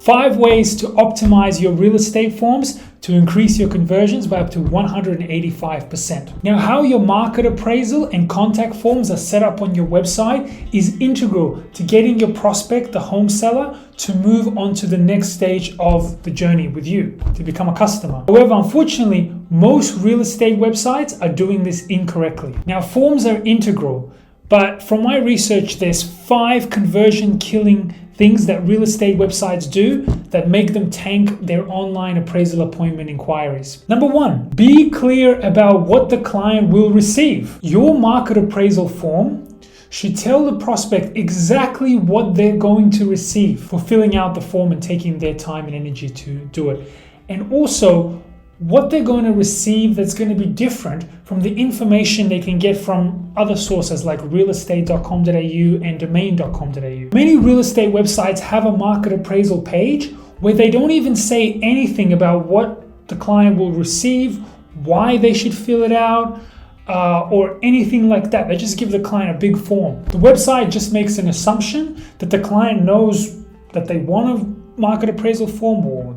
5 ways to optimize your real estate forms to increase your conversions by up to 185%. Now, how your market appraisal and contact forms are set up on your website is integral to getting your prospect, the home seller, to move on to the next stage of the journey with you, to become a customer. However, unfortunately, most real estate websites are doing this incorrectly. Now, forms are integral, but from my research, there's 5 conversion killing things that real estate websites do that make them tank their online appraisal appointment inquiries. Number 1, be clear about what the client will receive. Your market appraisal form should tell the prospect exactly what they're going to receive for filling out the form and taking their time and energy to do it. And also, what they're going to receive that's going to be different from the information they can get from other sources like realestate.com.au and domain.com.au. Many real estate websites have a market appraisal page where they don't even say anything about what the client will receive, why they should fill it out, or anything like that. They just give the client a big form. The website just makes an assumption that the client knows that they want a market appraisal form or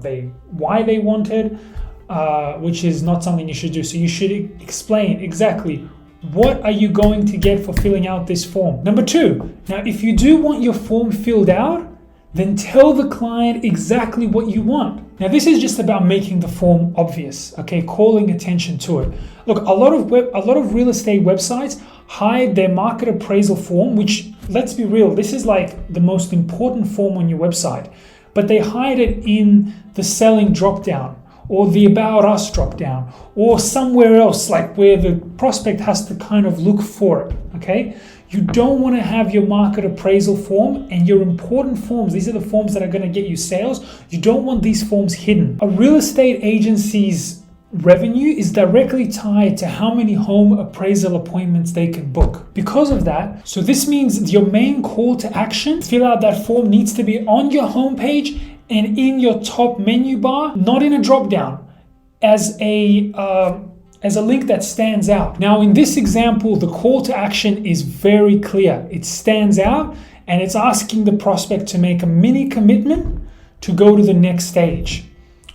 why they want it. Which is not something you should do. So you should explain exactly what are you going to get for filling out this form. Number 2, now if you do want your form filled out, then tell the client exactly what you want. Now this is just about making the form obvious, okay, calling attention to it. Look, a lot of real estate websites hide their market appraisal form, which, let's be real, this is like the most important form on your website, but they hide it in the selling dropdown, or the About Us drop down, or somewhere else, like where the prospect has to kind of look for it, okay? You don't want to have your market appraisal form and your important forms. These are the forms that are going to get you sales. You don't want these forms hidden. A real estate agency's revenue is directly tied to how many home appraisal appointments they can book. Because of that, so this means your main call to action, fill out that form, needs to be on your homepage and in your top menu bar, not in a drop down, as a link that stands out. Now in this example, the call to action is very clear. It stands out and it's asking the prospect to make a mini commitment to go to the next stage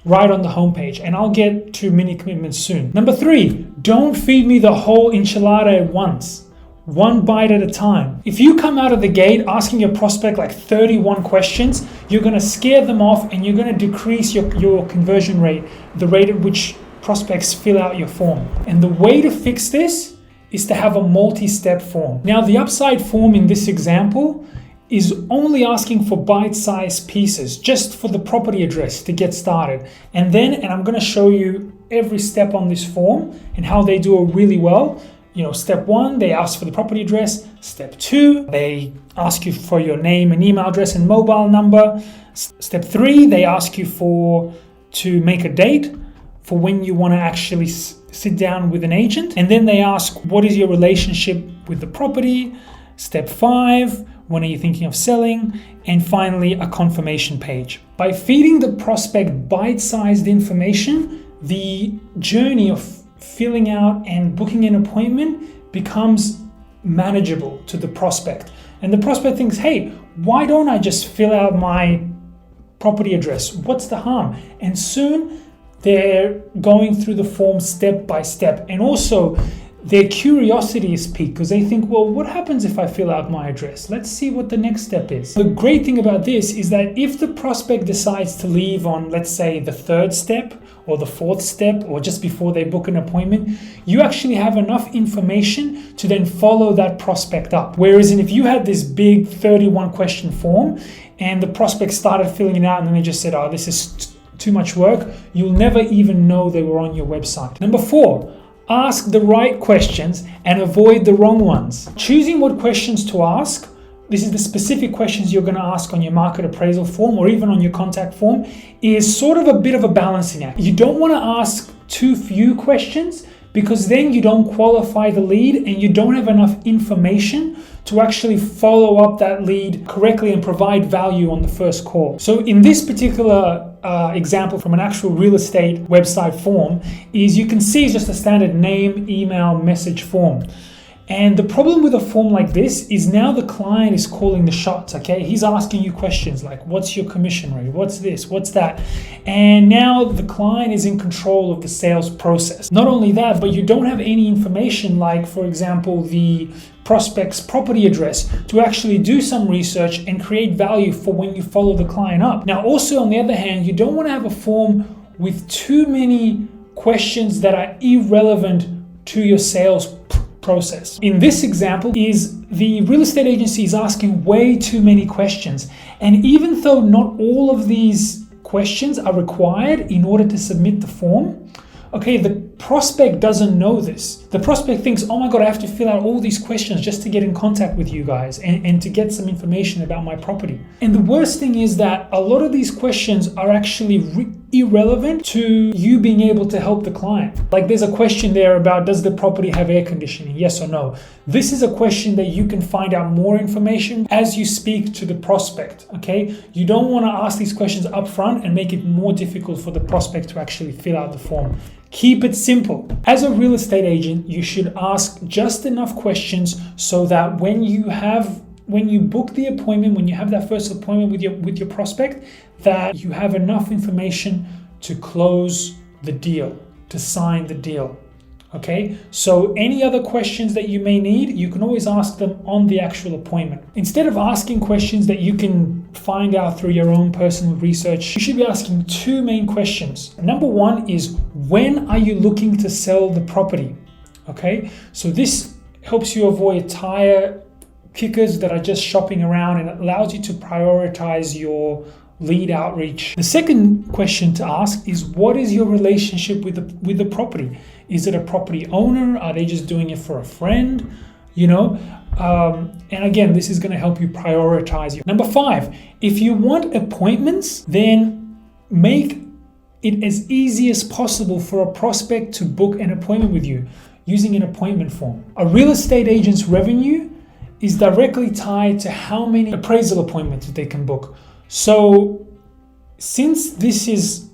right on the homepage. And I'll get to mini commitments soon. Number 3, don't feed me the whole enchilada at once. One bite at a time. If you come out of the gate asking your prospect like 31 questions, you're going to scare them off and you're going to decrease your conversion rate, the rate at which prospects fill out your form. And the way to fix this is to have a multi-step form. Now, the upside form in this example is only asking for bite-sized pieces, just for the property address to get started. And I'm going to show you every step on this form and how they do it really well. You know, step 1, they ask for the property address. Step 2, they ask you for your name and email address and mobile number. Step 3, they ask you to make a date for when you want to actually sit down with an agent. And then they ask, what is your relationship with the property? Step 5, when are you thinking of selling? And finally, a confirmation page. By feeding the prospect bite-sized information, the journey of filling out and booking an appointment becomes manageable to the prospect. And the prospect thinks, hey, why don't I just fill out my property address? What's the harm? And soon they're going through the form step by step. And also their curiosity is piqued because they think, well, what happens if I fill out my address? Let's see what the next step is. The great thing about this is that if the prospect decides to leave on, let's say, the 3rd step or the 4th step or just before they book an appointment, you actually have enough information to then follow that prospect up. Whereas if you had this big 31 question form and the prospect started filling it out and then they just said, oh, this is too much work, you'll never even know they were on your website. Number 4, ask the right questions and avoid the wrong ones. Choosing what questions to ask, this is the specific questions you're going to ask on your market appraisal form or even on your contact form, is sort of a bit of a balancing act. You don't want to ask too few questions because then you don't qualify the lead and you don't have enough information to actually follow up that lead correctly and provide value on the first call. So in this particular example from an actual real estate website form is you can see just a standard name, email, message form. And the problem with a form like this is now the client is calling the shots, okay? He's asking you questions like, what's your commission rate? What's this? What's that? And now the client is in control of the sales process. Not only that, but you don't have any information like, for example, the prospect's property address to actually do some research and create value for when you follow the client up. Now, also on the other hand, you don't want to have a form with too many questions that are irrelevant to your sales process. In this example, is the real estate agency is asking way too many questions. And even though not all of these questions are required in order to submit the form, okay, the prospect doesn't know this. The prospect thinks, oh my God, I have to fill out all these questions just to get in contact with you guys and to get some information about my property. And the worst thing is that a lot of these questions are actually irrelevant to you being able to help the client. Like there's a question there about, does the property have air conditioning? Yes or no? This is a question that you can find out more information as you speak to the prospect, okay? You don't want to ask these questions up front and make it more difficult for the prospect to actually fill out the form. Keep it simple. As a real estate agent, you should ask just enough questions so that when you book the appointment, when you have that first appointment with your prospect, that you have enough information to close the deal, to sign the deal. Okay, so any other questions that you may need, you can always ask them on the actual appointment. Instead of asking questions that you can find out through your own personal research, you should be asking two main questions. Number one is, when are you looking to sell the property? Okay, so this helps you avoid tire kickers that are just shopping around, and it allows you to prioritize your lead outreach. The second question to ask is, what is your relationship with the property? Is it a property owner? Are they just doing it for a friend? And again, this is going to help you prioritize you. Number 5, if you want appointments, then make it as easy as possible for a prospect to book an appointment with you using an appointment form. A real estate agent's revenue is directly tied to how many appraisal appointments they can book. So since this is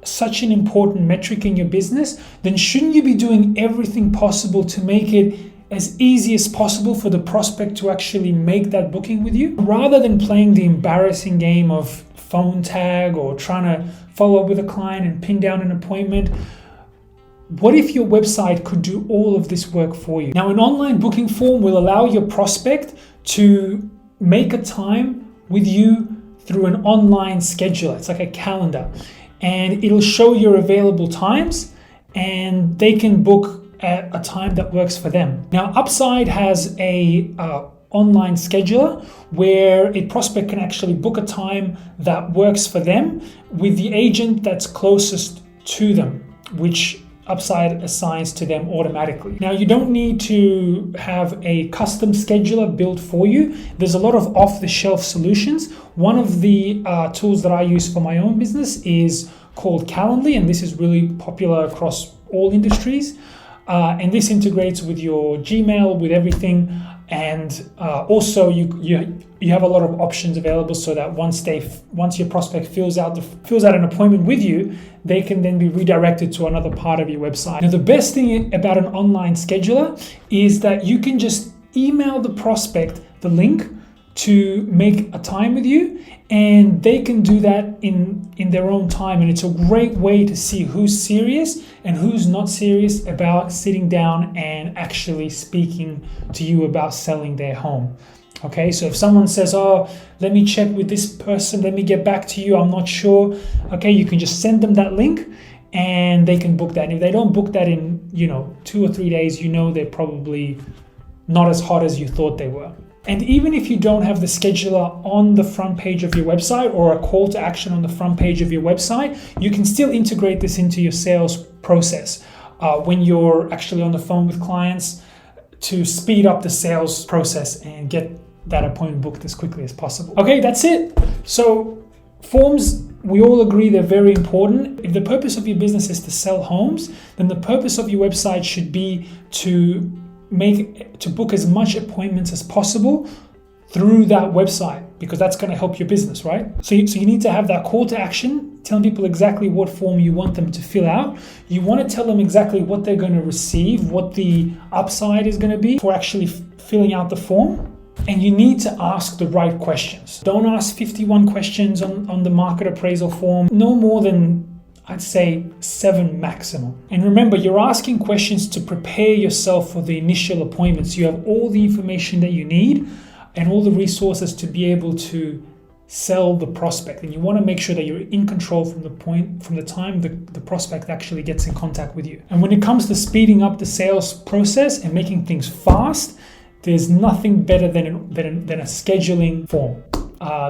such an important metric in your business, then shouldn't you be doing everything possible to make it as easy as possible for the prospect to actually make that booking with you? Rather than playing the embarrassing game of phone tag or trying to follow up with a client and pin down an appointment, what if your website could do all of this work for you? Now, an online booking form will allow your prospect to make a time with you through an online scheduler. It's like a calendar, and it'll show your available times, and they can book at a time that works for them. Now, Upside has a online scheduler where a prospect can actually book a time that works for them with the agent that's closest to them, which Upside assigns to them automatically. Now, you don't need to have a custom scheduler built for you. There's a lot of off-the-shelf solutions. One of the tools that I use for my own business is called Calendly, and this is really popular across all industries. And this integrates with your Gmail, with everything. And also you have a lot of options available so that once your prospect fills out an appointment with you, they can then be redirected to another part of your website. Now, the best thing about an online scheduler is that you can just email the prospect the link to make a time with you, and they can do that in their own time. And it's a great way to see who's serious and who's not serious about sitting down and actually speaking to you about selling their home. Okay, so if someone says, oh, let me check with this person, let me get back to you, I'm not sure. Okay, you can just send them that link and they can book that. And if they don't book that in, 2 or 3 days, they're probably not as hot as you thought they were. And even if you don't have the scheduler on the front page of your website or a call to action on the front page of your website, you can still integrate this into your sales process when you're actually on the phone with clients to speed up the sales process and get that appointment booked as quickly as possible. Okay, that's it. So forms, we all agree they're very important. If the purpose of your business is to sell homes, then the purpose of your website should be to book as much appointments as possible through that website, because that's going to help your business, right? So you need to have that call to action telling people exactly what form you want them to fill out. You want to tell them exactly what they're going to receive, what the upside is going to be for actually filling out the form. And you need to ask the right questions. Don't ask 51 questions on the market appraisal form. No more than, I'd say, 7 maximum. And remember, you're asking questions to prepare yourself for the initial appointments. You have all the information that you need and all the resources to be able to sell the prospect. And you want to make sure that you're in control from the time the prospect actually gets in contact with you. And when it comes to speeding up the sales process and making things fast, there's nothing better than a scheduling form.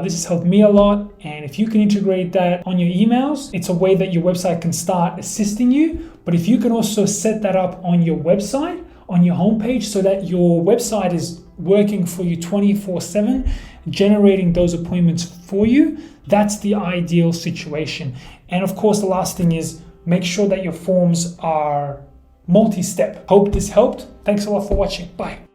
This has helped me a lot, and if you can integrate that on your emails, it's a way that your website can start assisting you. But if you can also set that up on your website, on your homepage, so that your website is working for you 24/7, generating those appointments for you, that's the ideal situation. And of course, the last thing is make sure that your forms are multi-step. Hope this helped. Thanks a lot for watching. Bye.